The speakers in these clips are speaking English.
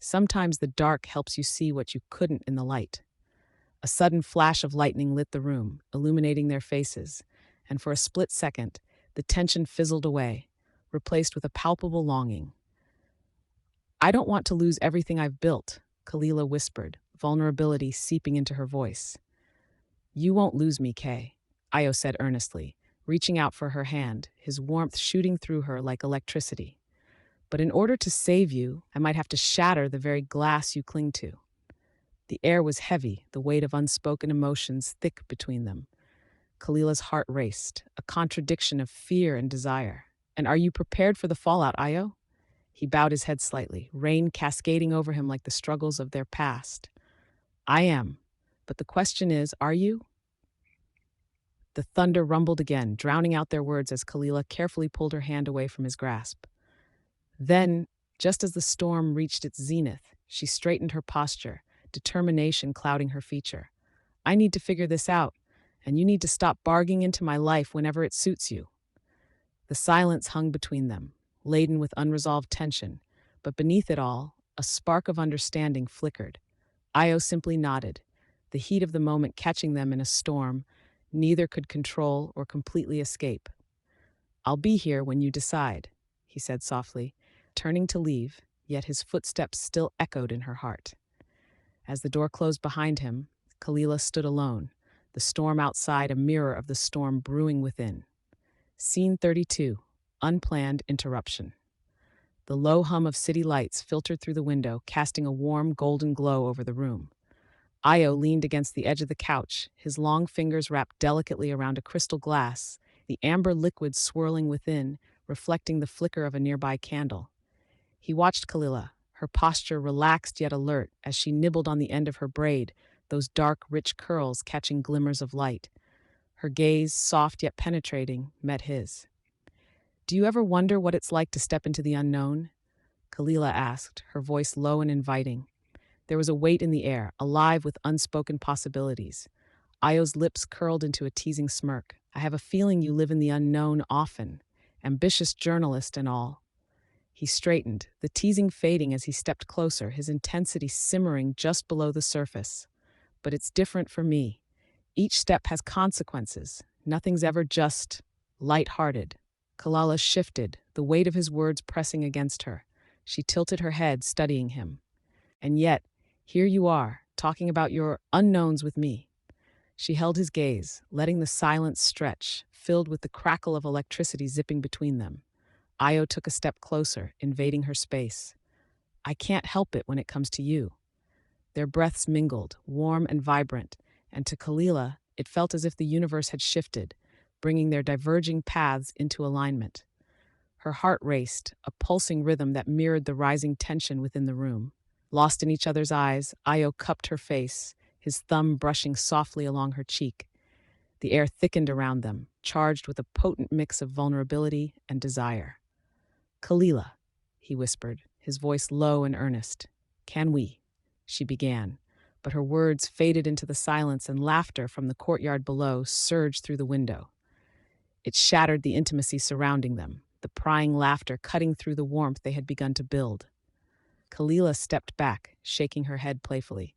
Sometimes the dark helps you see what you couldn't in the light. A sudden flash of lightning lit the room, illuminating their faces, and for a split second, the tension fizzled away, replaced with a palpable longing. I don't want to lose everything I've built, Khalilah whispered, vulnerability seeping into her voice. You won't lose me, Kay, Ayo said earnestly, reaching out for her hand, his warmth shooting through her like electricity. But in order to save you, I might have to shatter the very glass you cling to. The air was heavy, the weight of unspoken emotions thick between them. Khalilah's heart raced, a contradiction of fear and desire. And are you prepared for the fallout, Ayo? He bowed his head slightly, rain cascading over him like the struggles of their past. I am. But the question is, are you? The thunder rumbled again, drowning out their words as Khalilah carefully pulled her hand away from his grasp. Then, just as the storm reached its zenith, she straightened her posture, determination clouding her feature. I need to figure this out, and you need to stop barging into my life whenever it suits you. The silence hung between them, laden with unresolved tension, but beneath it all, a spark of understanding flickered. Ayo simply nodded, the heat of the moment catching them in a storm neither could control or completely escape. I'll be here when you decide, he said softly, turning to leave, yet his footsteps still echoed in her heart. As the door closed behind him, Khalilah stood alone, the storm outside a mirror of the storm brewing within. Scene 32, Unplanned Interruption. The low hum of city lights filtered through the window, casting a warm, golden glow over the room. Ayo leaned against the edge of the couch, his long fingers wrapped delicately around a crystal glass, the amber liquid swirling within, reflecting the flicker of a nearby candle. He watched Khalilah, her posture relaxed yet alert as she nibbled on the end of her braid, those dark, rich curls catching glimmers of light. Her gaze, soft yet penetrating, met his. Do you ever wonder what it's like to step into the unknown? Khalilah asked, her voice low and inviting. There was a weight in the air, alive with unspoken possibilities. Ayo's lips curled into a teasing smirk. I have a feeling you live in the unknown often. Ambitious journalist and all. He straightened, the teasing fading as he stepped closer, his intensity simmering just below the surface. But it's different for me. Each step has consequences. Nothing's ever just light-hearted. Khalilah shifted, the weight of his words pressing against her. She tilted her head, studying him. And yet, here you are, talking about your unknowns with me. She held his gaze, letting the silence stretch, filled with the crackle of electricity zipping between them. Ayo took a step closer, invading her space. I can't help it when it comes to you. Their breaths mingled, warm and vibrant, and to Khalilah, it felt as if the universe had shifted, bringing their diverging paths into alignment. Her heart raced, a pulsing rhythm that mirrored the rising tension within the room. Lost in each other's eyes, Ayo cupped her face, his thumb brushing softly along her cheek. The air thickened around them, charged with a potent mix of vulnerability and desire. Khalilah, he whispered, his voice low and earnest. Can we? She began, but her words faded into the silence and laughter from the courtyard below surged through the window. It shattered the intimacy surrounding them, the prying laughter cutting through the warmth they had begun to build. Khalilah stepped back, shaking her head playfully.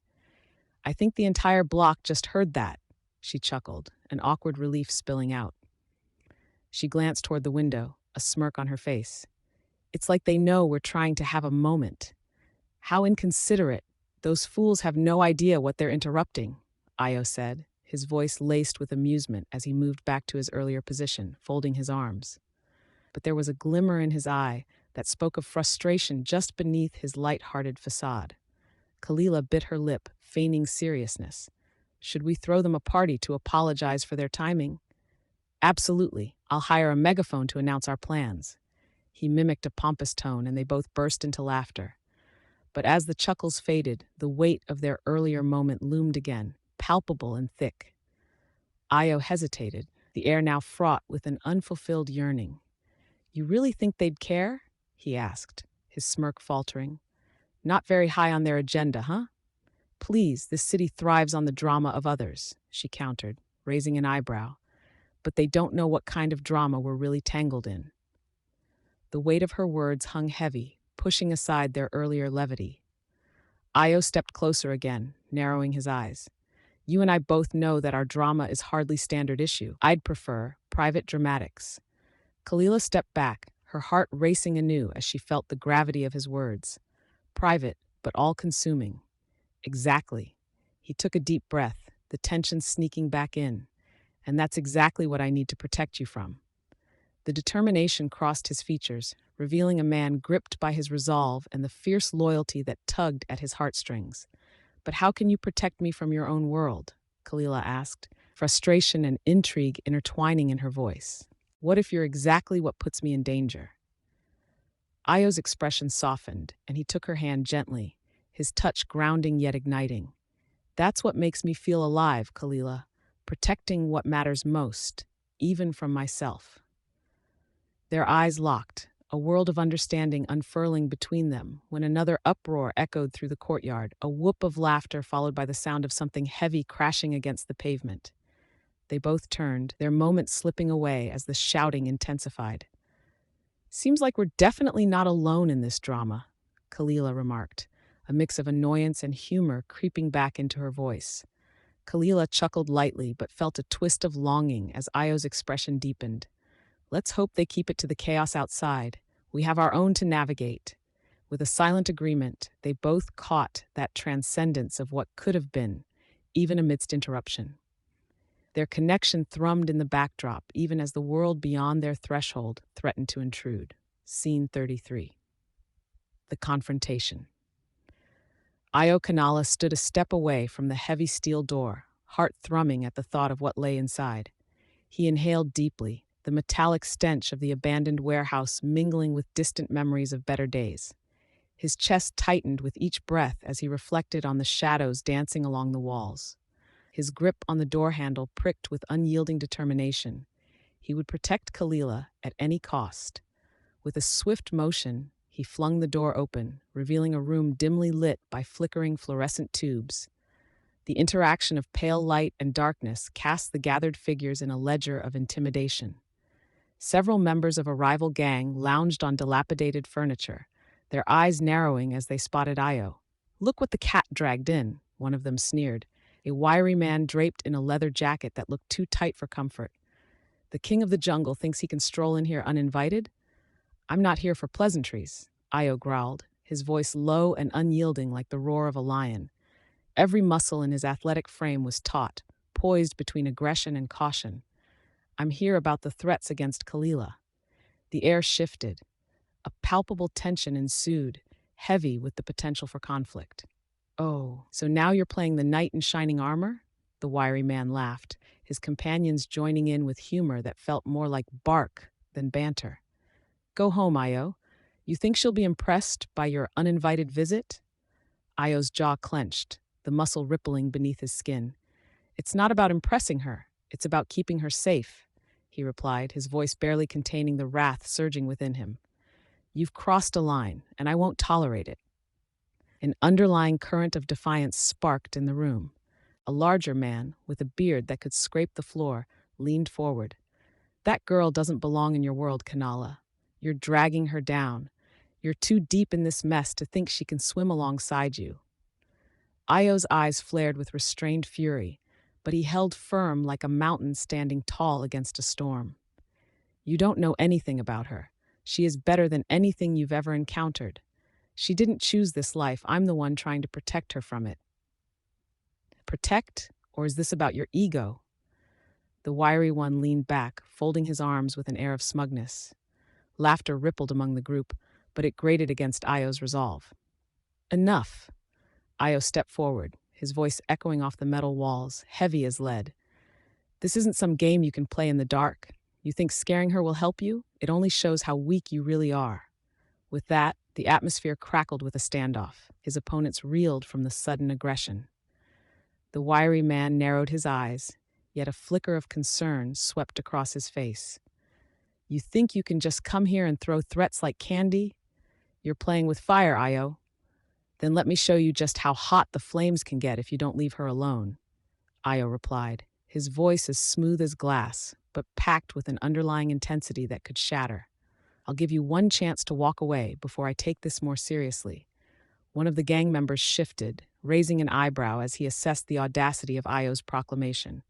I think the entire block just heard that, she chuckled, an awkward relief spilling out. She glanced toward the window, a smirk on her face. It's like they know we're trying to have a moment. How inconsiderate. Those fools have no idea what they're interrupting, Ayo said, his voice laced with amusement as he moved back to his earlier position, folding his arms. But there was a glimmer in his eye that spoke of frustration just beneath his light-hearted facade. Khalilah bit her lip, feigning seriousness. Should we throw them a party to apologize for their timing? Absolutely. I'll hire a megaphone to announce our plans. He mimicked a pompous tone, and they both burst into laughter. But as the chuckles faded, the weight of their earlier moment loomed again, palpable and thick. Ayo hesitated, the air now fraught with an unfulfilled yearning. You really think they'd care? He asked, his smirk faltering. Not very high on their agenda, huh? Please, this city thrives on the drama of others, she countered, raising an eyebrow. But they don't know what kind of drama we're really tangled in. The weight of her words hung heavy, pushing aside their earlier levity. Ayo stepped closer again, narrowing his eyes. You and I both know that our drama is hardly standard issue. I'd prefer private dramatics. Khalilah stepped back, her heart racing anew as she felt the gravity of his words. Private, but all-consuming. Exactly. He took a deep breath, the tension sneaking back in. And that's exactly what I need to protect you from. The determination crossed his features, revealing a man gripped by his resolve and the fierce loyalty that tugged at his heartstrings. But how can you protect me from your own world? Khalilah asked, frustration and intrigue intertwining in her voice. What if you're exactly what puts me in danger? Ayo's expression softened, and he took her hand gently, his touch grounding yet igniting. That's what makes me feel alive, Khalilah, protecting what matters most, even from myself. Their eyes locked, a world of understanding unfurling between them, when another uproar echoed through the courtyard, a whoop of laughter followed by the sound of something heavy crashing against the pavement. They both turned, their moment slipping away as the shouting intensified. Seems like we're definitely not alone in this drama, Khalilah remarked, a mix of annoyance and humor creeping back into her voice. Khalilah chuckled lightly but felt a twist of longing as Ayo's expression deepened. Let's hope they keep it to the chaos outside. We have our own to navigate. With a silent agreement, they both caught that transcendence of what could have been, even amidst interruption. Their connection thrummed in the backdrop, even as the world beyond their threshold threatened to intrude. Scene 33. The confrontation. Ayo Kanala stood a step away from the heavy steel door, heart thrumming at the thought of what lay inside. He inhaled deeply, the metallic stench of the abandoned warehouse mingling with distant memories of better days. His chest tightened with each breath as he reflected on the shadows dancing along the walls. His grip on the door handle pricked with unyielding determination. He would protect Khalilah at any cost. With a swift motion, he flung the door open, revealing a room dimly lit by flickering fluorescent tubes. The interaction of pale light and darkness cast the gathered figures in a ledger of intimidation. Several members of a rival gang lounged on dilapidated furniture, their eyes narrowing as they spotted Ayo. "Look what the cat dragged in," one of them sneered, a wiry man draped in a leather jacket that looked too tight for comfort. "The king of the jungle thinks he can stroll in here uninvited? I'm not here for pleasantries," Ayo growled, his voice low and unyielding like the roar of a lion. Every muscle in his athletic frame was taut, poised between aggression and caution. "I'm here about the threats against Khalilah." The air shifted. A palpable tension ensued, heavy with the potential for conflict. "Oh, so now you're playing the knight in shining armor?" The wiry man laughed, his companions joining in with humor that felt more like bark than banter. "Go home, Ayo. You think she'll be impressed by your uninvited visit?" Ayo's jaw clenched, the muscle rippling beneath his skin. "It's not about impressing her. It's about keeping her safe," he replied, his voice barely containing the wrath surging within him. "You've crossed a line, and I won't tolerate it." An underlying current of defiance sparked in the room. A larger man, with a beard that could scrape the floor, leaned forward. "That girl doesn't belong in your world, Kanala. You're dragging her down. You're too deep in this mess to think she can swim alongside you." Ayo's eyes flared with restrained fury, but he held firm like a mountain standing tall against a storm. "You don't know anything about her. She is better than anything you've ever encountered. She didn't choose this life. I'm the one trying to protect her from it." "Protect? Or is this about your ego?" The wiry one leaned back, folding his arms with an air of smugness. Laughter rippled among the group, but it grated against Ayo's resolve. "Enough." Ayo stepped forward, his voice echoing off the metal walls, heavy as lead. "This isn't some game you can play in the dark. You think scaring her will help you? It only shows how weak you really are." With that, the atmosphere crackled with a standoff. His opponents reeled from the sudden aggression. The wiry man narrowed his eyes, yet a flicker of concern swept across his face. "You think you can just come here and throw threats like candy? You're playing with fire, Ayo. Then let me show you just how hot the flames can get if you don't leave her alone," Ayo replied, his voice as smooth as glass, but packed with an underlying intensity that could shatter. "I'll give you one chance to walk away before I take this more seriously. One of the gang members shifted, raising an eyebrow as he assessed the audacity of Ayo's proclamation.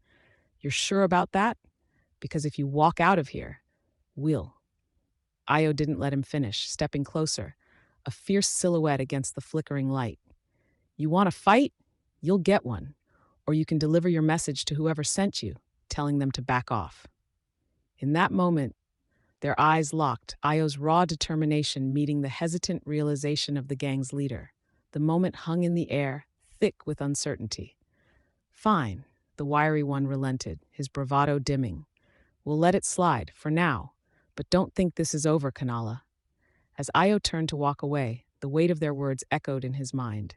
"You're sure about that? Because if you walk out of here, we'll." Ayo didn't let him finish, stepping closer, a fierce silhouette against the flickering light. "You want a fight? You'll get one. Or you can deliver your message to whoever sent you, telling them to back off." In that moment, their eyes locked, Ayo's raw determination meeting the hesitant realization of the gang's leader. The moment hung in the air, thick with uncertainty. "Fine," the wiry one relented, his bravado dimming. "We'll let it slide, for now. But don't think this is over, Kanala." As Ayo turned to walk away, the weight of their words echoed in his mind.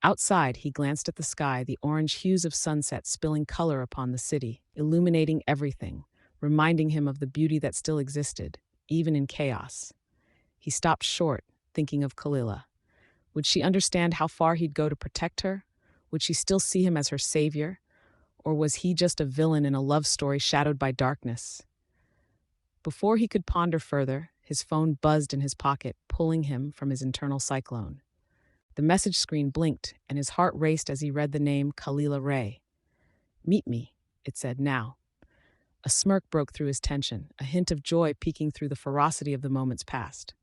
Outside, he glanced at the sky, the orange hues of sunset spilling color upon the city, illuminating everything, reminding him of the beauty that still existed, even in chaos. He stopped short, thinking of Khalilah. Would she understand how far he'd go to protect her? Would she still see him as her savior? Or was he just a villain in a love story shadowed by darkness? Before he could ponder further, his phone buzzed in his pocket, pulling him from his internal cyclone. The message screen blinked, and his heart raced as he read the name Khalilah Raye. "Meet me," it said now. A smirk broke through his tension, a hint of joy peeking through the ferocity of the moments past.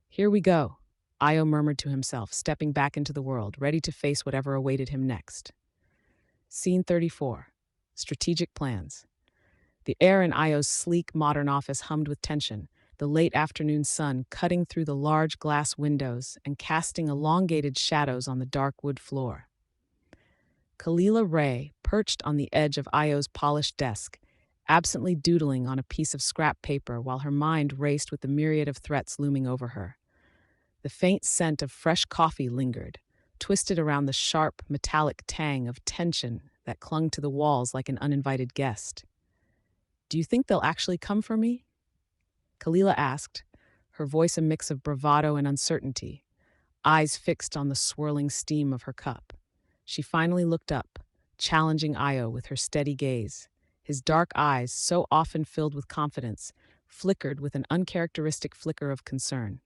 "Here we go," Ayo murmured to himself, stepping back into the world, ready to face whatever awaited him next. Scene 34. Strategic Plans. The air in Ayo's sleek, modern office hummed with tension, the late afternoon sun cutting through the large glass windows and casting elongated shadows on the dark wood floor. Khalilah Raye perched on the edge of Ayo's polished desk, absently doodling on a piece of scrap paper while her mind raced with the myriad of threats looming over her. The faint scent of fresh coffee lingered, twisted around the sharp, metallic tang of tension that clung to the walls like an uninvited guest. "Do you think they'll actually come for me?" Khalilah asked, her voice a mix of bravado and uncertainty, eyes fixed on the swirling steam of her cup. She finally looked up, challenging Ayo with her steady gaze. His dark eyes, so often filled with confidence, flickered with an uncharacteristic flicker of concern.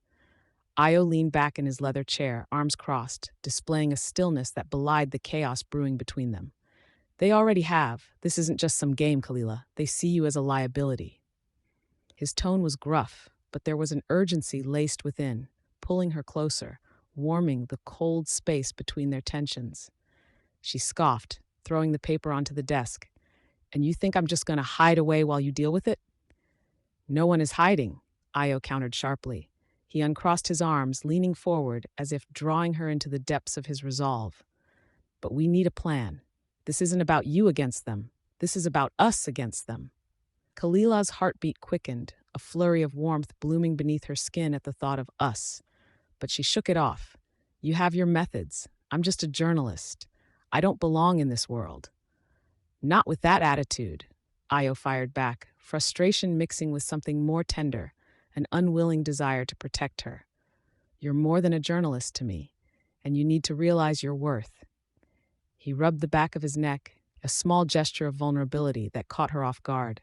Ayo leaned back in his leather chair, arms crossed, displaying a stillness that belied the chaos brewing between them. "They already have. This isn't just some game, Khalilah. They see you as a liability." His tone was gruff, but there was an urgency laced within, pulling her closer, warming the cold space between their tensions. She scoffed, throwing the paper onto the desk. "And you think I'm just going to hide away while you deal with it?" "No one is hiding," Ayo countered sharply. He uncrossed his arms, leaning forward as if drawing her into the depths of his resolve. "But we need a plan. This isn't about you against them. This is about us against them." Khalilah's heartbeat quickened, a flurry of warmth blooming beneath her skin at the thought of us. But she shook it off. "You have your methods. I'm just a journalist. I don't belong in this world." "Not with that attitude," Ayo fired back, frustration mixing with something more tender, an unwilling desire to protect her. "You're more than a journalist to me, and you need to realize your worth." He rubbed the back of his neck, a small gesture of vulnerability that caught her off guard.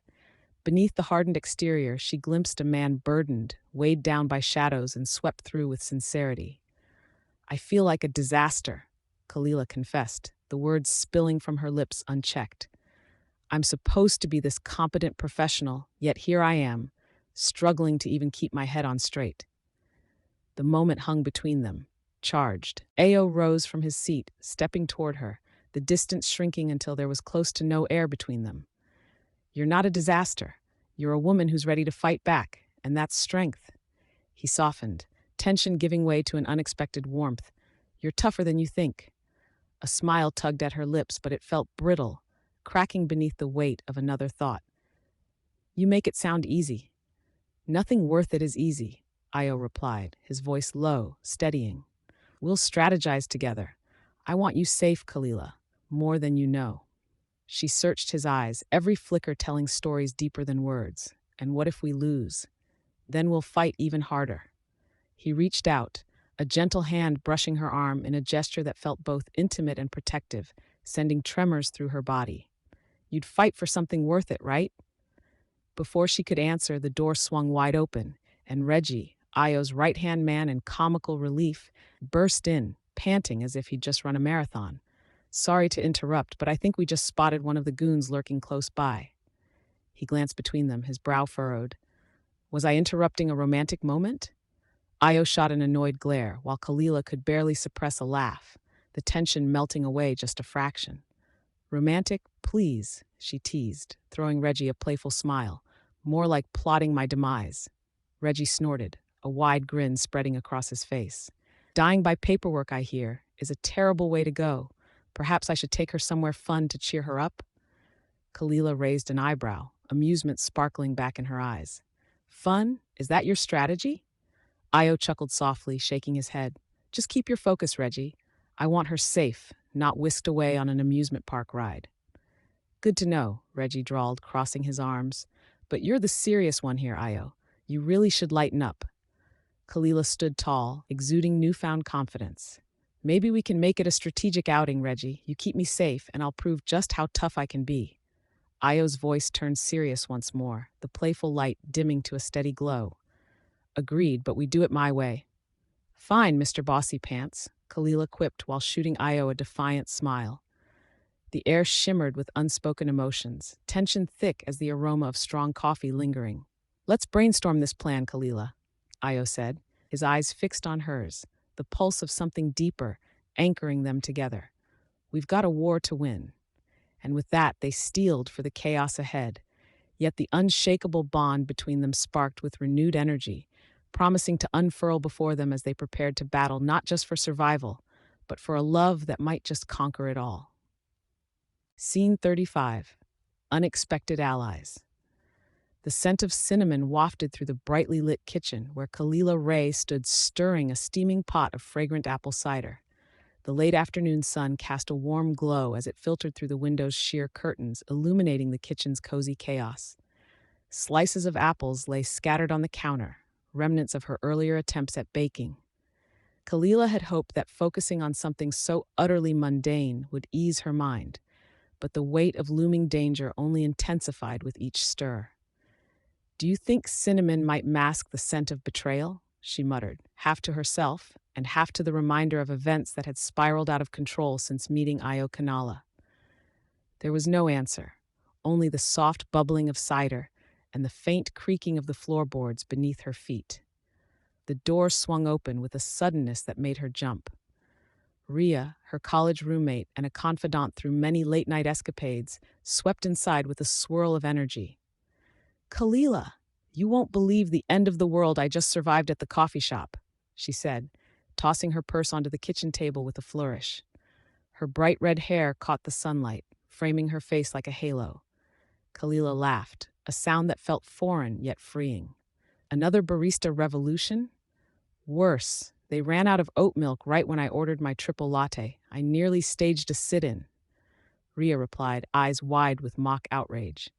Beneath the hardened exterior, she glimpsed a man burdened, weighed down by shadows and swept through with sincerity. "I feel like a disaster," Khalilah confessed, the words spilling from her lips unchecked. "I'm supposed to be this competent professional, yet here I am, struggling to even keep my head on straight." The moment hung between them, charged. Ayo rose from his seat, stepping toward her, the distance shrinking until there was close to no air between them. "You're not a disaster. You're a woman who's ready to fight back, and that's strength." He softened, tension giving way to an unexpected warmth. "You're tougher than you think." A smile tugged at her lips, but it felt brittle, cracking beneath the weight of another thought. "You make it sound easy." "Nothing worth it is easy," Ayo replied, his voice low, steadying. "We'll strategize together. I want you safe, Khalilah, more than you know." She searched his eyes, every flicker telling stories deeper than words. "And what if we lose? Then we'll fight even harder." He reached out, a gentle hand brushing her arm in a gesture that felt both intimate and protective, sending tremors through her body. "You'd fight for something worth it, right?" Before she could answer, the door swung wide open, and Reggie, Ayo's right-hand man in comical relief, burst in, panting as if he'd just run a marathon. Sorry to interrupt, but I think we just spotted one of the goons lurking close by. He glanced between them, his brow furrowed. Was I interrupting a romantic moment? Ayo shot an annoyed glare, while Khalilah could barely suppress a laugh, the tension melting away just a fraction. Romantic, please, she teased, throwing Reggie a playful smile, more like plotting my demise. Reggie snorted, a wide grin spreading across his face. Dying by paperwork, I hear, is a terrible way to go. Perhaps I should take her somewhere fun to cheer her up? Khalilah raised an eyebrow, amusement sparkling back in her eyes. Fun? Is that your strategy? Ayo chuckled softly, shaking his head. Just keep your focus, Reggie. I want her safe, not whisked away on an amusement park ride. Good to know, Reggie drawled, crossing his arms. But you're the serious one here, Ayo. You really should lighten up. Khalilah stood tall, exuding newfound confidence. Maybe we can make it a strategic outing, Reggie. You keep me safe, and I'll prove just how tough I can be. Ayo's voice turned serious once more, the playful light dimming to a steady glow. Agreed, but we do it my way. Fine, Mr. Bossy Pants, Khalilah quipped while shooting Ayo a defiant smile. The air shimmered with unspoken emotions, tension thick as the aroma of strong coffee lingering. Let's brainstorm this plan, Khalilah, Ayo said, his eyes fixed on hers, the pulse of something deeper, anchoring them together. We've got a war to win. And with that, they steeled for the chaos ahead. Yet the unshakable bond between them sparked with renewed energy, promising to unfurl before them as they prepared to battle not just for survival, but for a love that might just conquer it all. Scene 35. Unexpected Allies. The scent of cinnamon wafted through the brightly lit kitchen where Khalilah Raye stood stirring a steaming pot of fragrant apple cider. The late afternoon sun cast a warm glow as it filtered through the window's sheer curtains, illuminating the kitchen's cozy chaos. Slices of apples lay scattered on the counter, remnants of her earlier attempts at baking. Khalilah had hoped that focusing on something so utterly mundane would ease her mind, but the weight of looming danger only intensified with each stir. Do you think cinnamon might mask the scent of betrayal? She muttered, half to herself and half to the reminder of events that had spiraled out of control since meeting Ayo Kanala. There was no answer, only the soft bubbling of cider and the faint creaking of the floorboards beneath her feet. The door swung open with a suddenness that made her jump. Raye, her college roommate and a confidant through many late-night escapades, swept inside with a swirl of energy. Khalilah, you won't believe the end of the world I just survived at the coffee shop, she said, tossing her purse onto the kitchen table with a flourish. Her bright red hair caught the sunlight, framing her face like a halo. Khalilah laughed, a sound that felt foreign yet freeing. Another barista revolution? Worse, they ran out of oat milk right when I ordered my triple latte. I nearly staged a sit-in. Raye replied, eyes wide with mock outrage.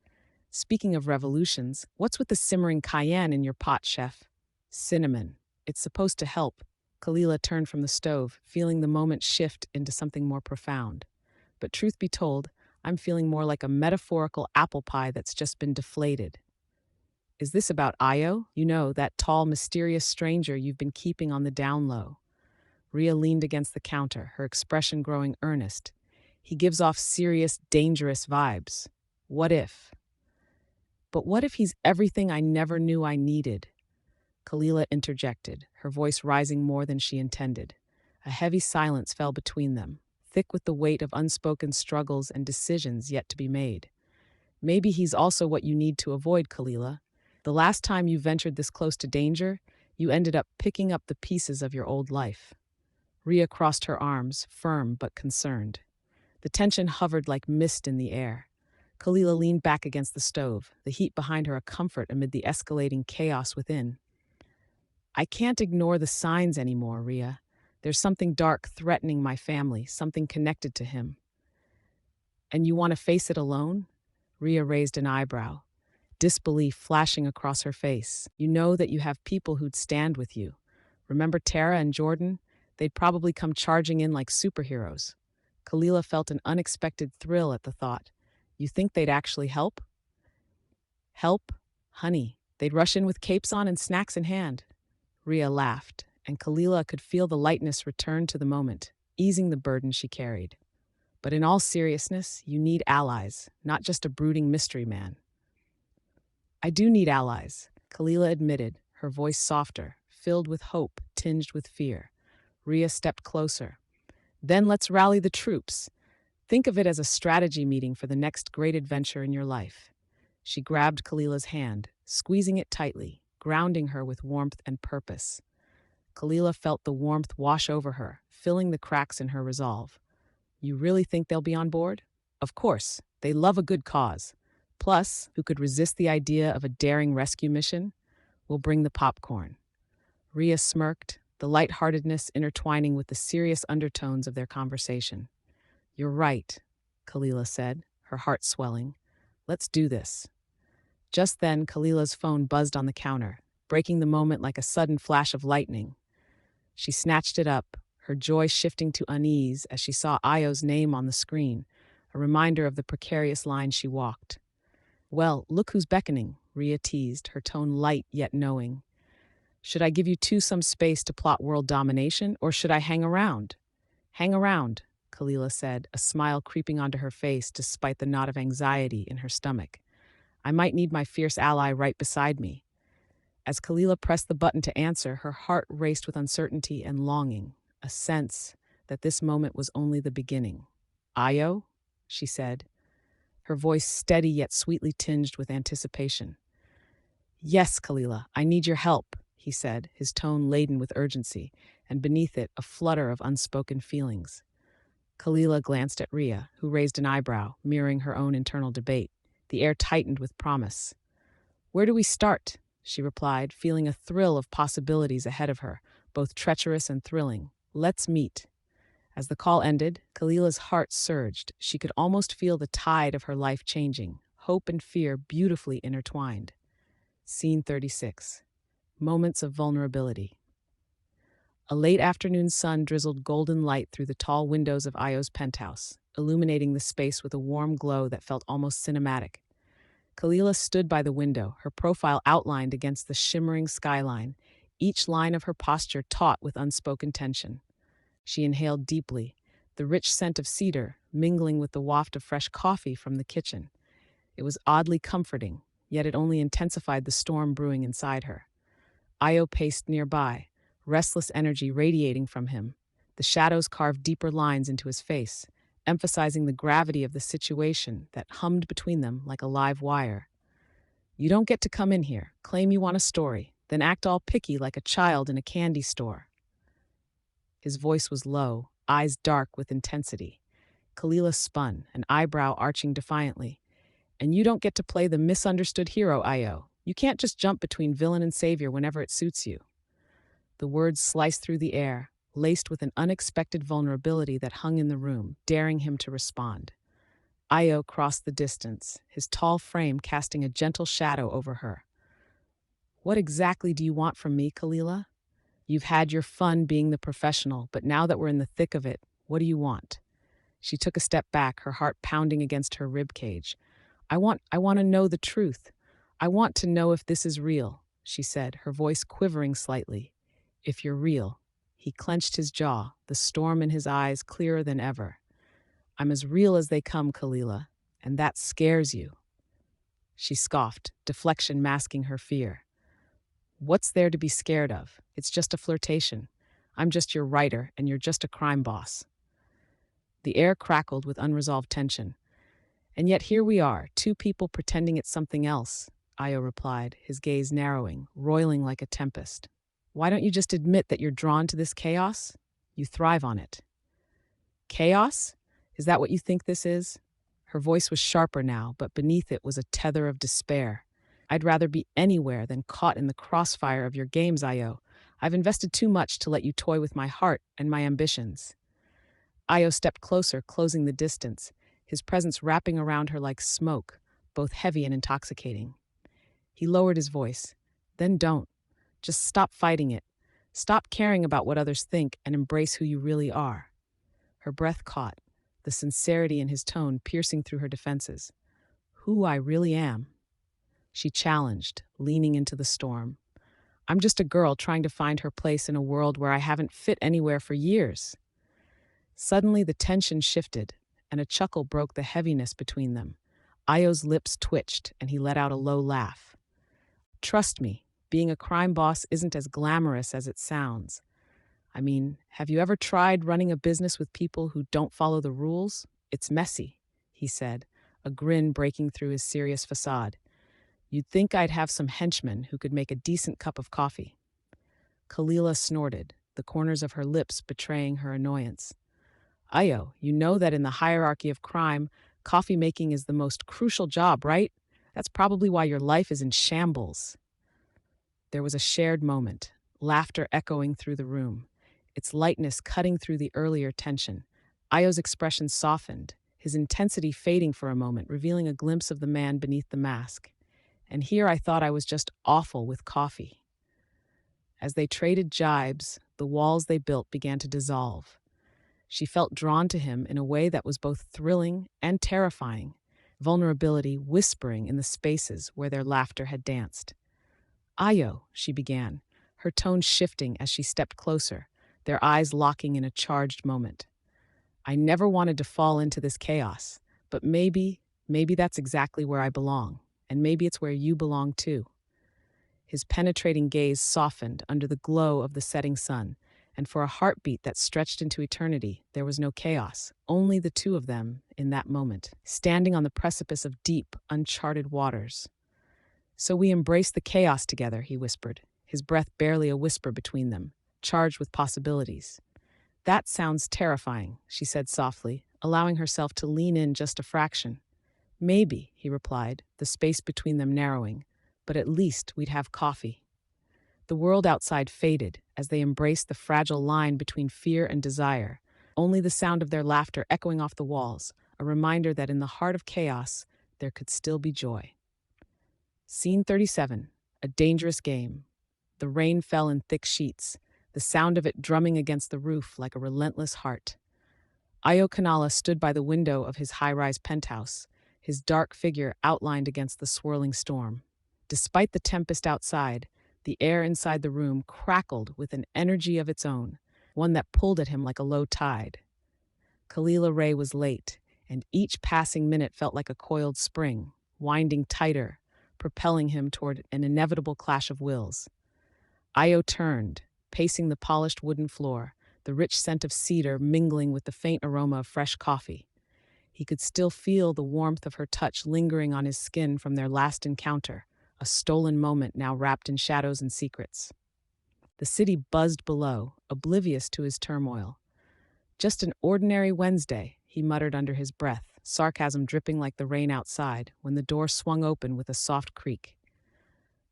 Speaking of revolutions, what's with the simmering cayenne in your pot, chef? Cinnamon. It's supposed to help. Khalilah turned from the stove, feeling the moment shift into something more profound. But truth be told, I'm feeling more like a metaphorical apple pie that's just been deflated. Is this about Ayo? You know, that tall, mysterious stranger you've been keeping on the down low. Raye leaned against the counter, her expression growing earnest. He gives off serious, dangerous vibes. What if? But what if he's everything I never knew I needed? Khalilah interjected, her voice rising more than she intended. A heavy silence fell between them, thick with the weight of unspoken struggles and decisions yet to be made. Maybe he's also what you need to avoid, Khalilah. The last time you ventured this close to danger, you ended up picking up the pieces of your old life. Raye crossed her arms, firm but concerned. The tension hovered like mist in the air. Khalilah leaned back against the stove, the heat behind her a comfort amid the escalating chaos within. I can't ignore the signs anymore, Raye. There's something dark threatening my family, something connected to him. And you want to face it alone? Raye raised an eyebrow, disbelief flashing across her face. You know that you have people who'd stand with you. Remember Tara and Jordan? They'd probably come charging in like superheroes. Khalilah felt an unexpected thrill at the thought. You think they'd actually help? Help? Honey, they'd rush in with capes on and snacks in hand. Raye laughed, and Khalilah could feel the lightness return to the moment, easing the burden she carried. But in all seriousness, you need allies, not just a brooding mystery man. I do need allies, Khalilah admitted, her voice softer, filled with hope, tinged with fear. Raye stepped closer. Then let's rally the troops. Think of it as a strategy meeting for the next great adventure in your life. She grabbed Khalilah's hand, squeezing it tightly, grounding her with warmth and purpose. Khalilah felt the warmth wash over her, filling the cracks in her resolve. You really think they'll be on board? Of course, they love a good cause. Plus, who could resist the idea of a daring rescue mission? We'll bring the popcorn. Raye smirked, the lightheartedness intertwining with the serious undertones of their conversation. You're right, Khalilah said, her heart swelling. Let's do this. Just then, Khalilah's phone buzzed on the counter, breaking the moment like a sudden flash of lightning. She snatched it up, her joy shifting to unease as she saw Ayo's name on the screen, a reminder of the precarious line she walked. Well, look who's beckoning, Raye teased, her tone light yet knowing. Should I give you two some space to plot world domination, or should I hang around? Hang around, Khalilah said, a smile creeping onto her face despite the knot of anxiety in her stomach. I might need my fierce ally right beside me. As Khalilah pressed the button to answer, her heart raced with uncertainty and longing, a sense that this moment was only the beginning. Ayo? She said, her voice steady yet sweetly tinged with anticipation. Yes, Khalilah, I need your help, he said, his tone laden with urgency, and beneath it a flutter of unspoken feelings. Khalilah glanced at Raye, who raised an eyebrow, mirroring her own internal debate. The air tightened with promise. Where do we start? She replied, feeling a thrill of possibilities ahead of her, both treacherous and thrilling. Let's meet. As the call ended, Khalilah's heart surged. She could almost feel the tide of her life changing, hope and fear beautifully intertwined. Scene 36. Moments of vulnerability. A late afternoon sun drizzled golden light through the tall windows of Ayo's penthouse, illuminating the space with a warm glow that felt almost cinematic. Khalilah stood by the window, her profile outlined against the shimmering skyline, each line of her posture taut with unspoken tension. She inhaled deeply, the rich scent of cedar mingling with the waft of fresh coffee from the kitchen. It was oddly comforting, yet it only intensified the storm brewing inside her. Ayo paced nearby, restless energy radiating from him. The shadows carved deeper lines into his face, emphasizing the gravity of the situation that hummed between them like a live wire. You don't get to come in here, claim you want a story, then act all picky like a child in a candy store. His voice was low, eyes dark with intensity. Khalilah spun, an eyebrow arching defiantly. And you don't get to play the misunderstood hero, Ayo. You can't just jump between villain and savior whenever it suits you. The words sliced through the air, laced with an unexpected vulnerability that hung in the room, daring him to respond. Ayo crossed the distance, his tall frame casting a gentle shadow over her. What exactly do you want from me, Khalilah? You've had your fun being the professional, but now that we're in the thick of it, what do you want? She took a step back, her heart pounding against her ribcage. I want to know the truth. I want to know if this is real, she said, her voice quivering slightly. If you're real. He clenched his jaw, the storm in his eyes clearer than ever. I'm as real as they come, Khalilah, and that scares you. She scoffed, deflection masking her fear. What's there to be scared of? It's just a flirtation. I'm just your writer, and you're just a crime boss. The air crackled with unresolved tension. And yet here we are, two people pretending it's something else, Ayo replied, his gaze narrowing, roiling like a tempest. Why don't you just admit that you're drawn to this chaos? You thrive on it. Chaos? Is that what you think this is? Her voice was sharper now, but beneath it was a tether of despair. I'd rather be anywhere than caught in the crossfire of your games, Ayo. I've invested too much to let you toy with my heart and my ambitions. Ayo stepped closer, closing the distance, his presence wrapping around her like smoke, both heavy and intoxicating. He lowered his voice. Then don't. Just stop fighting it. Stop caring about what others think and embrace who you really are. Her breath caught, the sincerity in his tone piercing through her defenses. Who I really am. She challenged, leaning into the storm. I'm just a girl trying to find her place in a world where I haven't fit anywhere for years. Suddenly, the tension shifted, and a chuckle broke the heaviness between them. Ayo's lips twitched, and he let out a low laugh. Trust me, being a crime boss isn't as glamorous as it sounds. I mean, have you ever tried running a business with people who don't follow the rules? It's messy, he said, a grin breaking through his serious facade. You'd think I'd have some henchmen who could make a decent cup of coffee. Khalilah snorted, the corners of her lips betraying her annoyance. Ayo, you know that in the hierarchy of crime, coffee making is the most crucial job, right? That's probably why your life is in shambles. There was a shared moment, laughter echoing through the room, its lightness cutting through the earlier tension. Ayo's expression softened, his intensity fading for a moment, revealing a glimpse of the man beneath the mask. And here I thought I was just awful with coffee. As they traded jibes, the walls they built began to dissolve. She felt drawn to him in a way that was both thrilling and terrifying, vulnerability whispering in the spaces where their laughter had danced. Ayo, she began, her tone shifting as she stepped closer, their eyes locking in a charged moment. I never wanted to fall into this chaos, but maybe that's exactly where I belong, and maybe it's where you belong too. His penetrating gaze softened under the glow of the setting sun, and for a heartbeat that stretched into eternity, there was no chaos, only the two of them in that moment, standing on the precipice of deep, uncharted waters. So we embrace the chaos together, he whispered, his breath barely a whisper between them, charged with possibilities. That sounds terrifying, she said softly, allowing herself to lean in just a fraction. Maybe, he replied, the space between them narrowing, but at least we'd have coffee. The world outside faded as they embraced the fragile line between fear and desire, only the sound of their laughter echoing off the walls, a reminder that in the heart of chaos, there could still be joy. Scene 37, a dangerous game. The rain fell in thick sheets, the sound of it drumming against the roof like a relentless heart. Ayo Kanala stood by the window of his high-rise penthouse, his dark figure outlined against the swirling storm. Despite the tempest outside, the air inside the room crackled with an energy of its own, one that pulled at him like a low tide. Khalilah Raye was late, and each passing minute felt like a coiled spring, winding tighter, propelling him toward an inevitable clash of wills. Ayo turned, pacing the polished wooden floor, the rich scent of cedar mingling with the faint aroma of fresh coffee. He could still feel the warmth of her touch lingering on his skin from their last encounter, a stolen moment now wrapped in shadows and secrets. The city buzzed below, oblivious to his turmoil. Just an ordinary Wednesday, he muttered under his breath, sarcasm dripping like the rain outside, when the door swung open with a soft creak.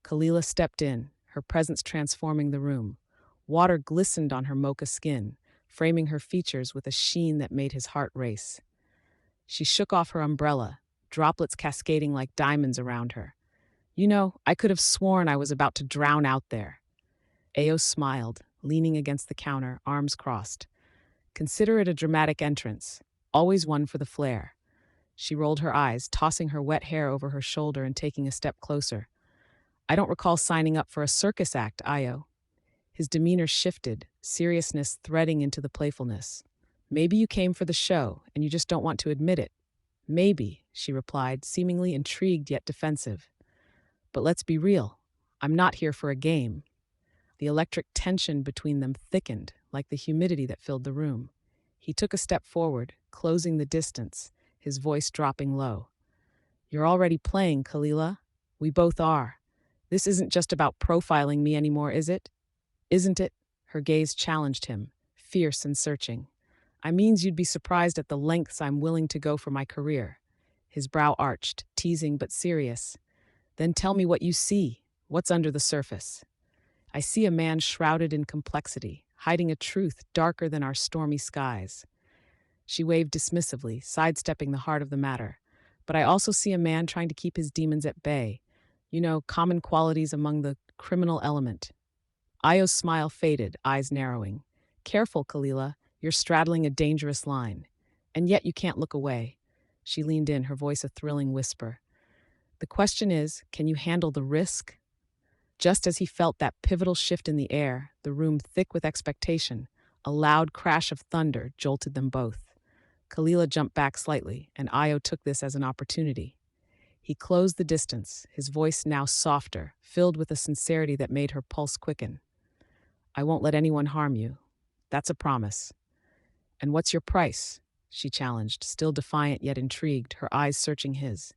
Khalilah stepped in, her presence transforming the room. Water glistened on her mocha skin, framing her features with a sheen that made his heart race. She shook off her umbrella, droplets cascading like diamonds around her. You know, I could have sworn I was about to drown out there. Ayo smiled, leaning against the counter, arms crossed. Consider it a dramatic entrance, always one for the flair. She rolled her eyes, tossing her wet hair over her shoulder and taking a step closer. I don't recall signing up for a circus act, Ayo. His demeanor shifted, seriousness threading into the playfulness. Maybe you came for the show, and you just don't want to admit it. Maybe, she replied, seemingly intrigued yet defensive. But let's be real. I'm not here for a game. The electric tension between them thickened, like the humidity that filled the room. He took a step forward, closing the distance, his voice dropping low. You're already playing, Khalilah. We both are. This isn't just about profiling me anymore, is it? Isn't it? Her gaze challenged him, fierce and searching. I means you'd be surprised at the lengths I'm willing to go for my career. His brow arched, teasing but serious. Then tell me what you see. What's under the surface? I see a man shrouded in complexity, hiding a truth darker than our stormy skies. She waved dismissively, sidestepping the heart of the matter. But I also see a man trying to keep his demons at bay. You know, common qualities among the criminal element. Ayo's smile faded, eyes narrowing. Careful, Khalilah, you're straddling a dangerous line. And yet you can't look away. She leaned in, her voice a thrilling whisper. The question is, can you handle the risk? Just as he felt that pivotal shift in the air, the room thick with expectation, a loud crash of thunder jolted them both. Khalilah jumped back slightly, and Ayo took this as an opportunity. He closed the distance, his voice now softer, filled with a sincerity that made her pulse quicken. "I won't let anyone harm you. That's a promise." "And what's your price?" she challenged, still defiant yet intrigued, her eyes searching his.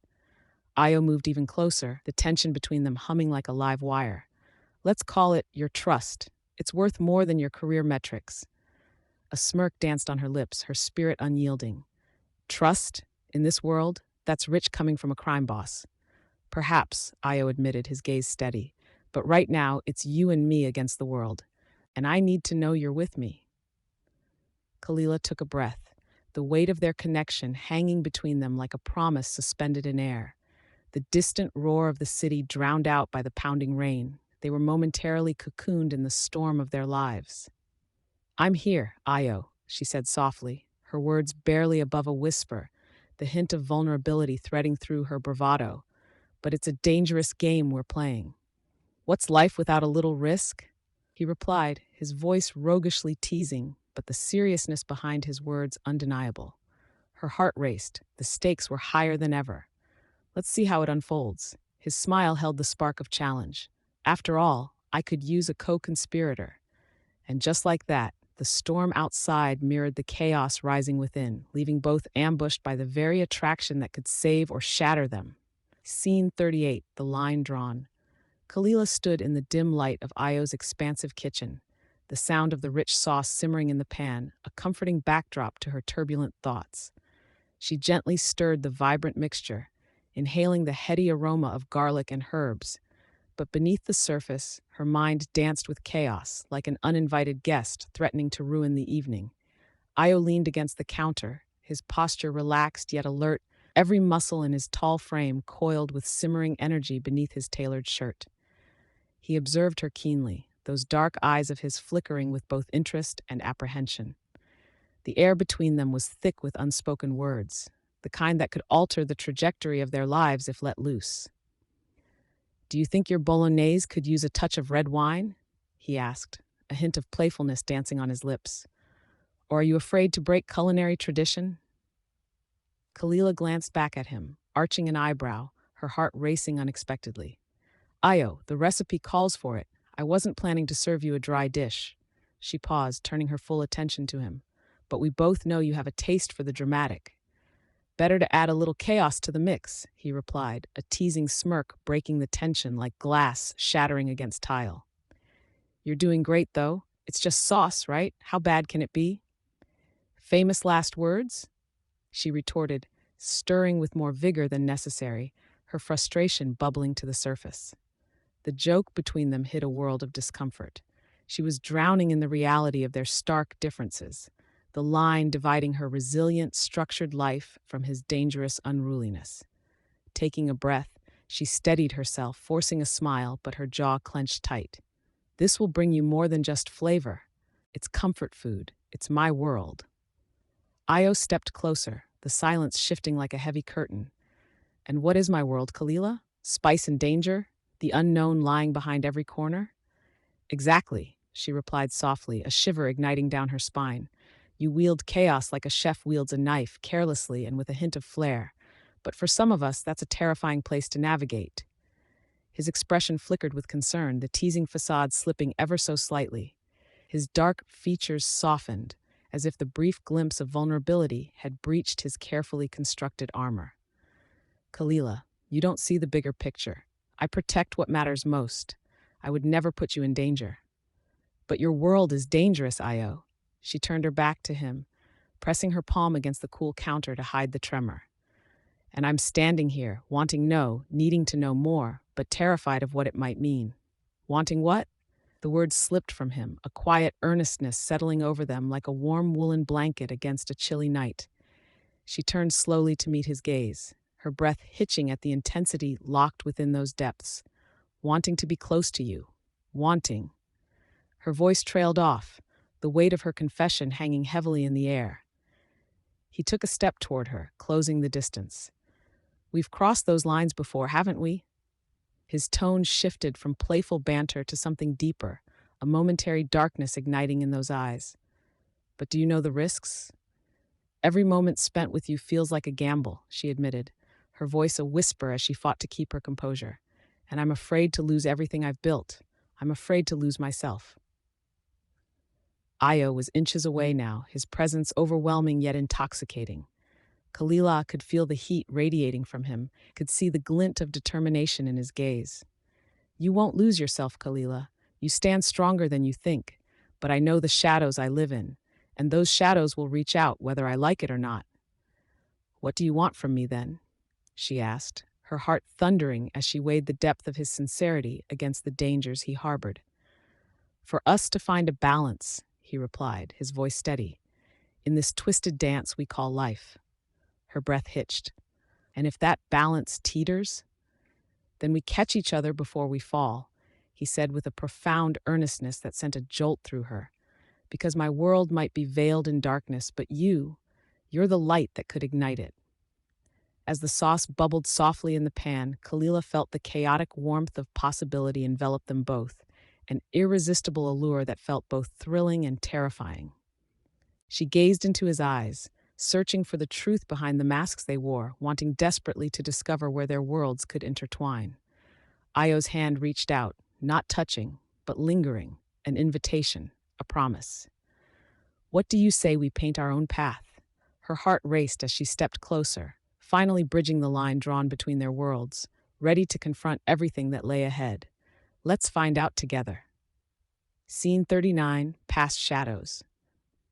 Ayo moved even closer, the tension between them humming like a live wire. "Let's call it your trust. It's worth more than your career metrics." A smirk danced on her lips, her spirit unyielding. "Trust? In this world? That's rich coming from a crime boss." "Perhaps," Ayo admitted, his gaze steady. "But right now, it's you and me against the world. And I need to know you're with me." Khalilah took a breath, the weight of their connection hanging between them like a promise suspended in air. The distant roar of the city drowned out by the pounding rain. They were momentarily cocooned in the storm of their lives. "I'm here, Ayo," she said softly, her words barely above a whisper, the hint of vulnerability threading through her bravado. "But it's a dangerous game we're playing." "What's life without a little risk?" he replied, his voice roguishly teasing, but the seriousness behind his words undeniable. Her heart raced. The stakes were higher than ever. "Let's see how it unfolds." His smile held the spark of challenge. "After all, I could use a co-conspirator." And just like that, the storm outside mirrored the chaos rising within, leaving both ambushed by the very attraction that could save or shatter them. Scene 38, the line drawn. Khalilah stood in the dim light of Ayo's expansive kitchen, the sound of the rich sauce simmering in the pan, a comforting backdrop to her turbulent thoughts. She gently stirred the vibrant mixture, inhaling the heady aroma of garlic and herbs. But beneath the surface, her mind danced with chaos, like an uninvited guest threatening to ruin the evening. Ayo leaned against the counter, his posture relaxed yet alert, every muscle in his tall frame coiled with simmering energy beneath his tailored shirt. He observed her keenly, those dark eyes of his flickering with both interest and apprehension. The air between them was thick with unspoken words, the kind that could alter the trajectory of their lives if let loose. "Do you think your bolognese could use a touch of red wine?" he asked, a hint of playfulness dancing on his lips. "Or are you afraid to break culinary tradition?" Khalilah glanced back at him, arching an eyebrow, her heart racing unexpectedly. "Ayo, the recipe calls for it. I wasn't planning to serve you a dry dish." She paused, turning her full attention to him. "But we both know you have a taste for the dramatic." "Better to add a little chaos to the mix," he replied, a teasing smirk breaking the tension like glass shattering against tile. "You're doing great, though. It's just sauce, right? How bad can it be?" "Famous last words?" she retorted, stirring with more vigor than necessary, her frustration bubbling to the surface. The joke between them hid a world of discomfort. She was drowning in the reality of their stark differences, the line dividing her resilient, structured life from his dangerous unruliness. Taking a breath, she steadied herself, forcing a smile, but her jaw clenched tight. "This will bring you more than just flavor. It's comfort food. It's my world." Ayo stepped closer, the silence shifting like a heavy curtain. "And what is my world, Khalilah? Spice and danger? The unknown lying behind every corner?" "Exactly," she replied softly, a shiver igniting down her spine. "You wield chaos like a chef wields a knife, carelessly and with a hint of flair. But for some of us, that's a terrifying place to navigate." His expression flickered with concern, the teasing facade slipping ever so slightly. His dark features softened, as if the brief glimpse of vulnerability had breached his carefully constructed armor. "Khalilah, you don't see the bigger picture. I protect what matters most. I would never put you in danger." "But your world is dangerous, Ayo." She turned her back to him, pressing her palm against the cool counter to hide the tremor. "And I'm standing here, needing to know more, but terrified of what it might mean." "Wanting what?" The words slipped from him, a quiet earnestness settling over them like a warm woolen blanket against a chilly night. She turned slowly to meet his gaze, her breath hitching at the intensity locked within those depths. "Wanting to be close to you. Wanting." Her voice trailed off, the weight of her confession hanging heavily in the air. He took a step toward her, closing the distance. "We've crossed those lines before, haven't we?" His tone shifted from playful banter to something deeper, a momentary darkness igniting in those eyes. But do you know the risks? Every moment spent with you feels like a gamble, she admitted, her voice a whisper as she fought to keep her composure. And I'm afraid to lose everything I've built. I'm afraid to lose myself. Ayo was inches away now, his presence overwhelming yet intoxicating. Khalilah could feel the heat radiating from him, could see the glint of determination in his gaze. You won't lose yourself, Khalilah. You stand stronger than you think. But I know the shadows I live in, and those shadows will reach out whether I like it or not. What do you want from me, then? She asked, her heart thundering as she weighed the depth of his sincerity against the dangers he harbored. For us to find a balance, he replied, his voice steady, in this twisted dance we call life. Her breath hitched. And if that balance teeters, then we catch each other before we fall, he said with a profound earnestness that sent a jolt through her. Because my world might be veiled in darkness, but you're the light that could ignite it. As the sauce bubbled softly in the pan, Khalilah felt the chaotic warmth of possibility envelop them both, an irresistible allure that felt both thrilling and terrifying. She gazed into his eyes, searching for the truth behind the masks they wore, wanting desperately to discover where their worlds could intertwine. Ayo's hand reached out, not touching, but lingering, an invitation, a promise. What do you say we paint our own path? Her heart raced as she stepped closer, finally bridging the line drawn between their worlds, ready to confront everything that lay ahead. Let's find out together. Scene 39, Past Shadows.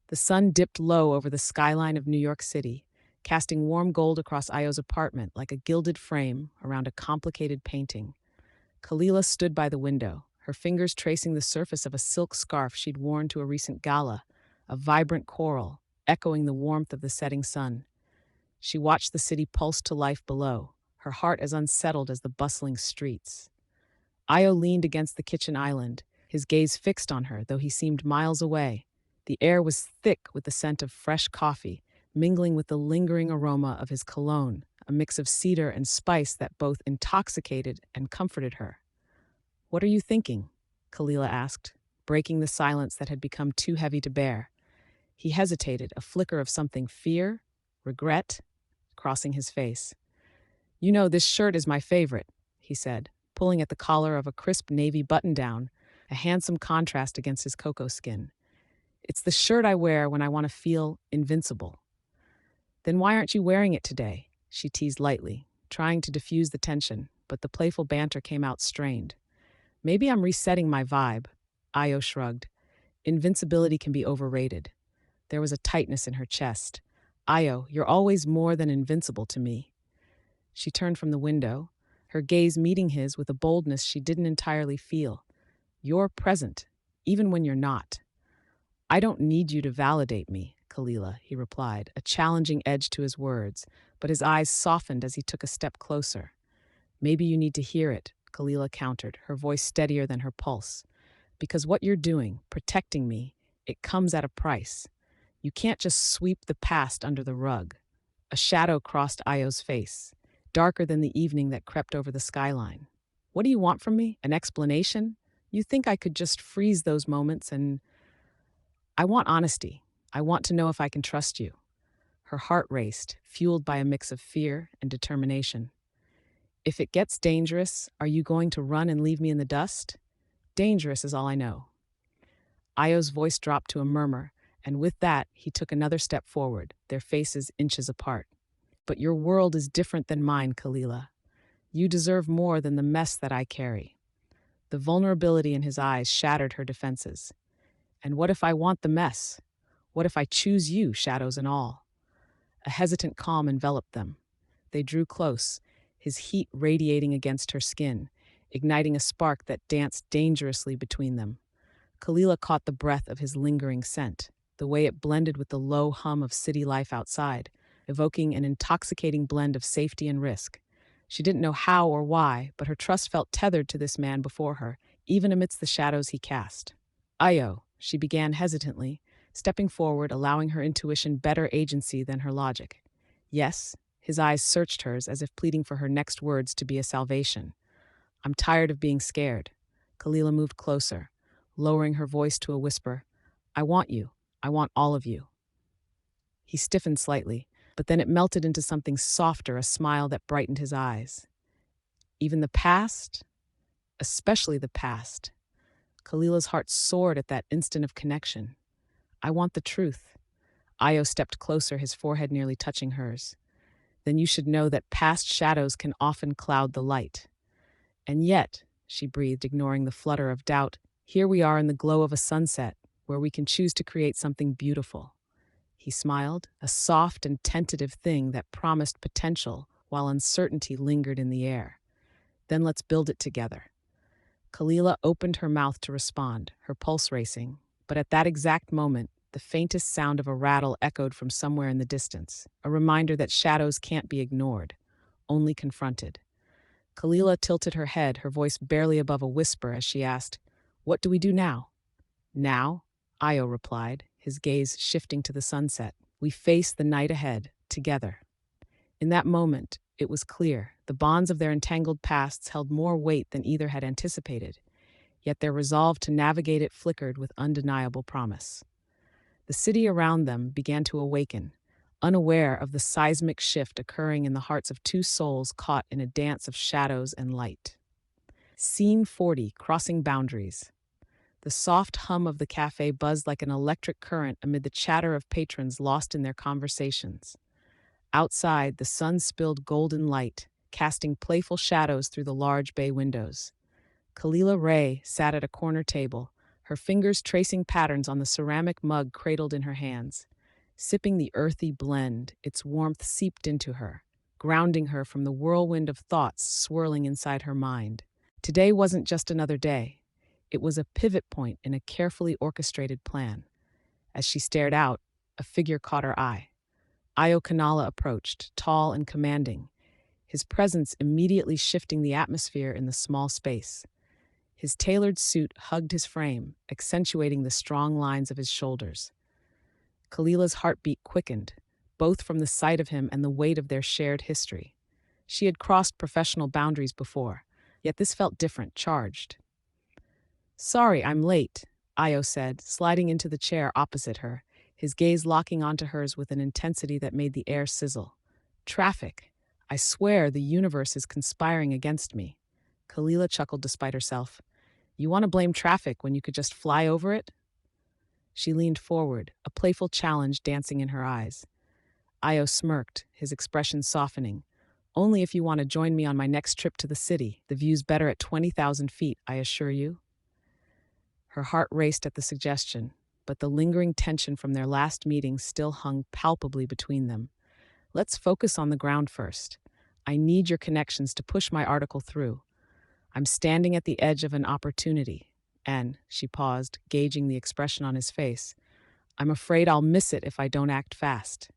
The sun dipped low over the skyline of New York City, casting warm gold across Ayo's apartment like a gilded frame around a complicated painting. Khalilah stood by the window, her fingers tracing the surface of a silk scarf she'd worn to a recent gala, a vibrant coral, echoing the warmth of the setting sun. She watched the city pulse to life below, her heart as unsettled as the bustling streets. Ayo leaned against the kitchen island, his gaze fixed on her, though he seemed miles away. The air was thick with the scent of fresh coffee, mingling with the lingering aroma of his cologne, a mix of cedar and spice that both intoxicated and comforted her. What are you thinking? Khalilah asked, breaking the silence that had become too heavy to bear. He hesitated, a flicker of something fear, regret, crossing his face. You know, this shirt is my favorite, he said, pulling at the collar of a crisp navy button-down, a handsome contrast against his cocoa skin. It's the shirt I wear when I want to feel invincible. Then why aren't you wearing it today? She teased lightly, trying to diffuse the tension, but the playful banter came out strained. Maybe I'm resetting my vibe, Ayo shrugged. Invincibility can be overrated. There was a tightness in her chest. Ayo, you're always more than invincible to me. She turned from the window, her gaze meeting his with a boldness she didn't entirely feel. You're present, even when you're not. I don't need you to validate me, Khalilah, he replied, a challenging edge to his words, but his eyes softened as he took a step closer. Maybe you need to hear it, Khalilah countered, her voice steadier than her pulse. Because what you're doing, protecting me, it comes at a price. You can't just sweep the past under the rug. A shadow crossed Ayo's face, darker than the evening that crept over the skyline. What do you want from me? An explanation? You think I could just freeze those moments and... I want honesty. I want to know if I can trust you. Her heart raced, fueled by a mix of fear and determination. If it gets dangerous, are you going to run and leave me in the dust? Dangerous is all I know. Ayo's voice dropped to a murmur, and with that, he took another step forward, their faces inches apart. But your world is different than mine, Khalilah. You deserve more than the mess that I carry. The vulnerability in his eyes shattered her defenses. And what if I want the mess? What if I choose you, shadows and all? A hesitant calm enveloped them. They drew close, his heat radiating against her skin, igniting a spark that danced dangerously between them. Khalilah caught the breath of his lingering scent, the way it blended with the low hum of city life outside, evoking an intoxicating blend of safety and risk. She didn't know how or why, but her trust felt tethered to this man before her, even amidst the shadows he cast. Ayo, she began hesitantly, stepping forward, allowing her intuition better agency than her logic. Yes, his eyes searched hers as if pleading for her next words to be a salvation. I'm tired of being scared. Khalilah moved closer, lowering her voice to a whisper. I want you. I want all of you. He stiffened slightly, but then it melted into something softer, a smile that brightened his eyes. Even the past, especially the past. Khalilah's heart soared at that instant of connection. I want the truth. Ayo stepped closer, his forehead nearly touching hers. Then you should know that past shadows can often cloud the light. And yet, she breathed, ignoring the flutter of doubt, here we are in the glow of a sunset, where we can choose to create something beautiful. He smiled, a soft and tentative thing that promised potential while uncertainty lingered in the air. Then let's build it together. Khalilah opened her mouth to respond, her pulse racing, but at that exact moment, the faintest sound of a rattle echoed from somewhere in the distance, a reminder that shadows can't be ignored, only confronted. Khalilah tilted her head, her voice barely above a whisper, as she asked, What do we do now? Now, Ayo replied, his gaze shifting to the sunset. We face the night ahead, together. In that moment, it was clear the bonds of their entangled pasts held more weight than either had anticipated, yet their resolve to navigate it flickered with undeniable promise. The city around them began to awaken, unaware of the seismic shift occurring in the hearts of two souls caught in a dance of shadows and light. Scene 40, Crossing Boundaries. The soft hum of the cafe buzzed like an electric current amid the chatter of patrons lost in their conversations. Outside, the sun spilled golden light, casting playful shadows through the large bay windows. Raye sat at a corner table, her fingers tracing patterns on the ceramic mug cradled in her hands. Sipping the earthy blend, its warmth seeped into her, grounding her from the whirlwind of thoughts swirling inside her mind. Today wasn't just another day. It was a pivot point in a carefully orchestrated plan. As she stared out, a figure caught her eye. Ayo Kanala approached, tall and commanding, his presence immediately shifting the atmosphere in the small space. His tailored suit hugged his frame, accentuating the strong lines of his shoulders. Khalilah's heartbeat quickened, both from the sight of him and the weight of their shared history. She had crossed professional boundaries before, yet this felt different, charged. Sorry, I'm late, Ayo said, sliding into the chair opposite her, his gaze locking onto hers with an intensity that made the air sizzle. Traffic. I swear the universe is conspiring against me. Khalilah chuckled despite herself. You want to blame traffic when you could just fly over it? She leaned forward, a playful challenge dancing in her eyes. Ayo smirked, his expression softening. Only if you want to join me on my next trip to the city. The view's better at 20,000 feet, I assure you. Her heart raced at the suggestion, but the lingering tension from their last meeting still hung palpably between them. Let's focus on the ground first. I need your connections to push my article through. I'm standing at the edge of an opportunity, and, she paused, gauging the expression on his face, I'm afraid I'll miss it if I don't act fast.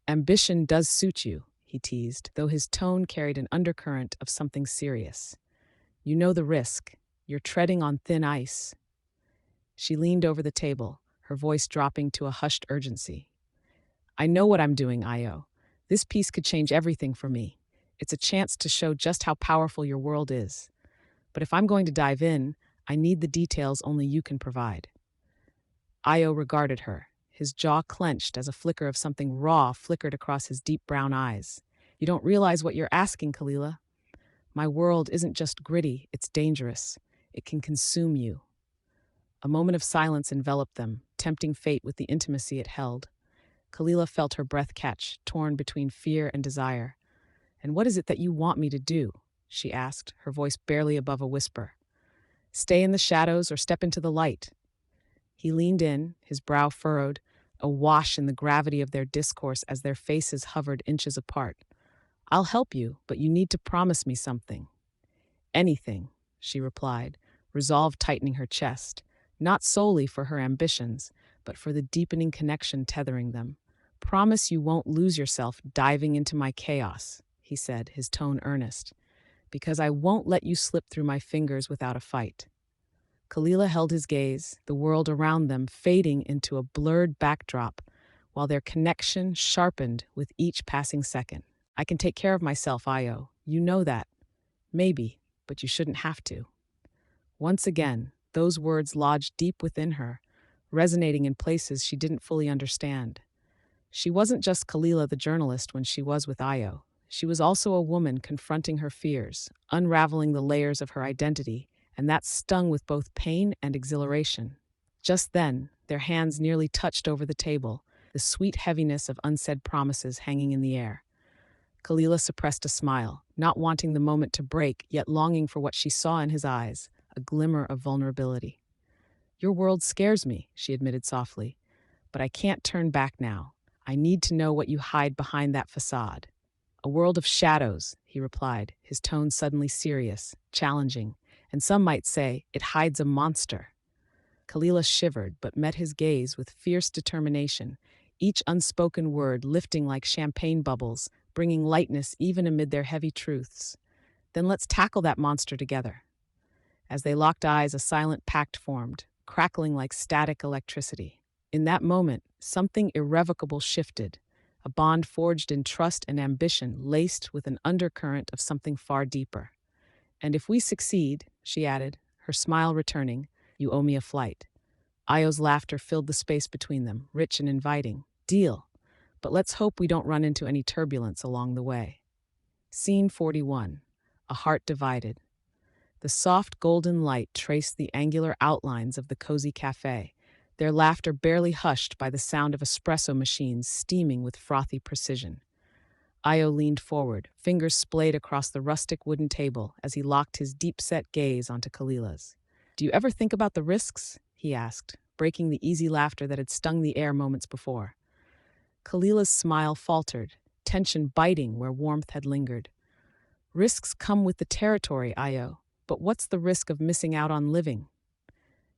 Ambition does suit you, he teased, though his tone carried an undercurrent of something serious. You know the risk. You're treading on thin ice. She leaned over the table, her voice dropping to a hushed urgency. I know what I'm doing, Ayo. This piece could change everything for me. It's a chance to show just how powerful your world is. But if I'm going to dive in, I need the details only you can provide. Ayo regarded her, his jaw clenched as a flicker of something raw flickered across his deep brown eyes. You don't realize what you're asking, Khalilah. My world isn't just gritty, it's dangerous. It can consume you. A moment of silence enveloped them, tempting fate with the intimacy it held. Khalilah felt her breath catch, torn between fear and desire. And what is it that you want me to do? She asked, her voice barely above a whisper. Stay in the shadows or step into the light? He leaned in, his brow furrowed, awash in the gravity of their discourse as their faces hovered inches apart. I'll help you, but you need to promise me something. Anything, she replied, resolve tightening her chest, not solely for her ambitions, but for the deepening connection tethering them. Promise you won't lose yourself diving into my chaos, he said, his tone earnest, because I won't let you slip through my fingers without a fight. Khalilah held his gaze, the world around them fading into a blurred backdrop, while their connection sharpened with each passing second. I can take care of myself, Ayo. You know that. Maybe, but you shouldn't have to. Once again, those words lodged deep within her, resonating in places she didn't fully understand. She wasn't just Khalilah the journalist when she was with Ayo. She was also a woman confronting her fears, unraveling the layers of her identity, and that stung with both pain and exhilaration. Just then, their hands nearly touched over the table, the sweet heaviness of unsaid promises hanging in the air. Khalilah suppressed a smile, not wanting the moment to break, yet longing for what she saw in his eyes, a glimmer of vulnerability. "Your world scares me," she admitted softly, "but I can't turn back now. I need to know what you hide behind that facade." "A world of shadows," he replied, his tone suddenly serious, challenging, and some might say it hides a monster. Khalilah shivered, but met his gaze with fierce determination, each unspoken word lifting like champagne bubbles, bringing lightness even amid their heavy truths. "Then let's tackle that monster together." As they locked eyes, a silent pact formed, crackling like static electricity. In that moment, something irrevocable shifted, a bond forged in trust and ambition laced with an undercurrent of something far deeper. "And if we succeed," she added, her smile returning, "you owe me a flight." Ayo's laughter filled the space between them, rich and inviting. "Deal. But let's hope we don't run into any turbulence along the way." Scene 41. A heart divided. The soft golden light traced the angular outlines of the cozy cafe, their laughter barely hushed by the sound of espresso machines steaming with frothy precision. Ayo leaned forward, fingers splayed across the rustic wooden table as he locked his deep-set gaze onto Khalilah's. "Do you ever think about the risks?" he asked, breaking the easy laughter that had stung the air moments before. Khalilah's smile faltered, tension biting where warmth had lingered. "Risks come with the territory, Ayo, but what's the risk of missing out on living?"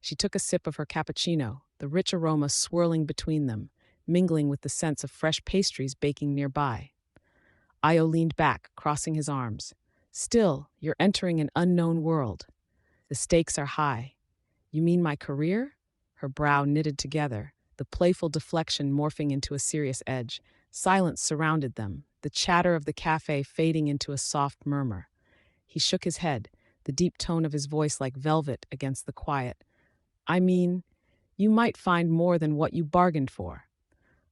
She took a sip of her cappuccino, the rich aroma swirling between them, mingling with the sense of fresh pastries baking nearby. Ayo leaned back, crossing his arms. "Still, you're entering an unknown world. The stakes are high." "You mean my career?" Her brow knitted together, the playful deflection morphing into a serious edge. Silence surrounded them, the chatter of the cafe fading into a soft murmur. He shook his head, the deep tone of his voice like velvet against the quiet. "I mean, you might find more than what you bargained for."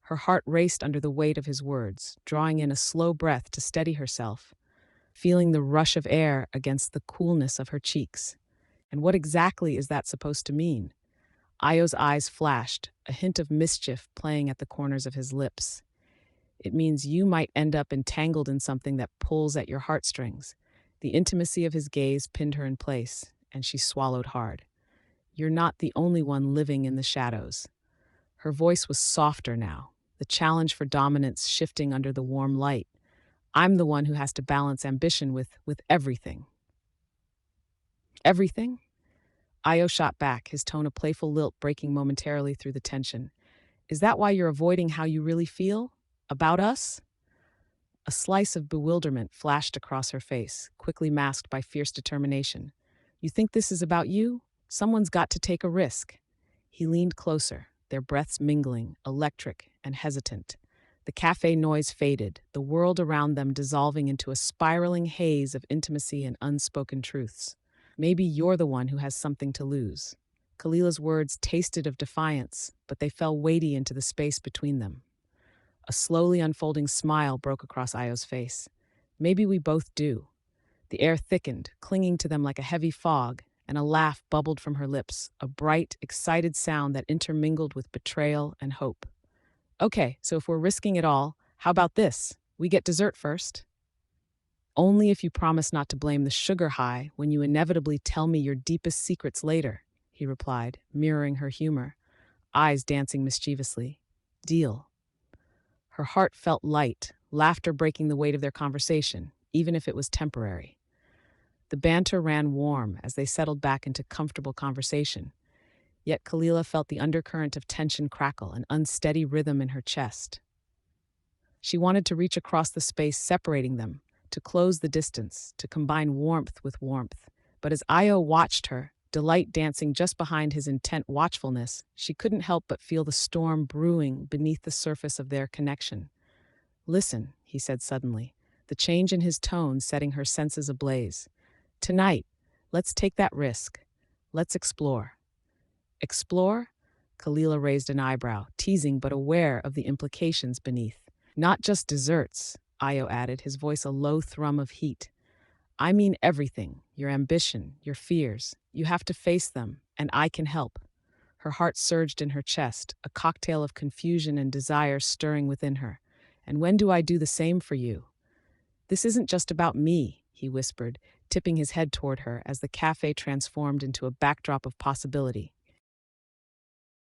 Her heart raced under the weight of his words, drawing in a slow breath to steady herself, feeling the rush of air against the coolness of her cheeks. "And what exactly is that supposed to mean?" Ayo's eyes flashed, a hint of mischief playing at the corners of his lips. "It means you might end up entangled in something that pulls at your heartstrings." The intimacy of his gaze pinned her in place, and she swallowed hard. "You're not the only one living in the shadows." Her voice was softer now, the challenge for dominance shifting under the warm light. "I'm the one who has to balance ambition with everything." "Everything?" Ayo shot back, his tone a playful lilt breaking momentarily through the tension. "Is that why you're avoiding how you really feel? About us?" A slice of bewilderment flashed across her face, quickly masked by fierce determination. "You think this is about you? Someone's got to take a risk." He leaned closer, their breaths mingling, electric and hesitant. The cafe noise faded, the world around them dissolving into a spiraling haze of intimacy and unspoken truths. "Maybe you're the one who has something to lose." Khalilah's words tasted of defiance, but they fell weighty into the space between them. A slowly unfolding smile broke across Ayo's face. "Maybe we both do." The air thickened, clinging to them like a heavy fog, and a laugh bubbled from her lips, a bright, excited sound that intermingled with betrayal and hope. "Okay, so if we're risking it all, how about this? We get dessert first." "Only if you promise not to blame the sugar high when you inevitably tell me your deepest secrets later," he replied, mirroring her humor, eyes dancing mischievously. "Deal." Her heart felt light, laughter breaking the weight of their conversation, even if it was temporary. The banter ran warm as they settled back into comfortable conversation, yet Khalilah felt the undercurrent of tension crackle, an unsteady rhythm in her chest. She wanted to reach across the space separating them, to close the distance, to combine warmth with warmth. But as Ayo watched her, delight dancing just behind his intent watchfulness, she couldn't help but feel the storm brewing beneath the surface of their connection. "Listen," he said suddenly, the change in his tone setting her senses ablaze. "Tonight, Let's take that risk. Let's explore. Explore? Khalilah raised an eyebrow, teasing but aware of the implications beneath. Not just desserts, Ayo added, his voice a low thrum of heat. I mean everything, your ambition, your fears. You have to face them, and I can help. Her heart surged in her chest, a cocktail of confusion and desire stirring within her. And when do I do the same for you? This isn't just about me, he whispered, tipping his head toward her as the cafe transformed into a backdrop of possibility.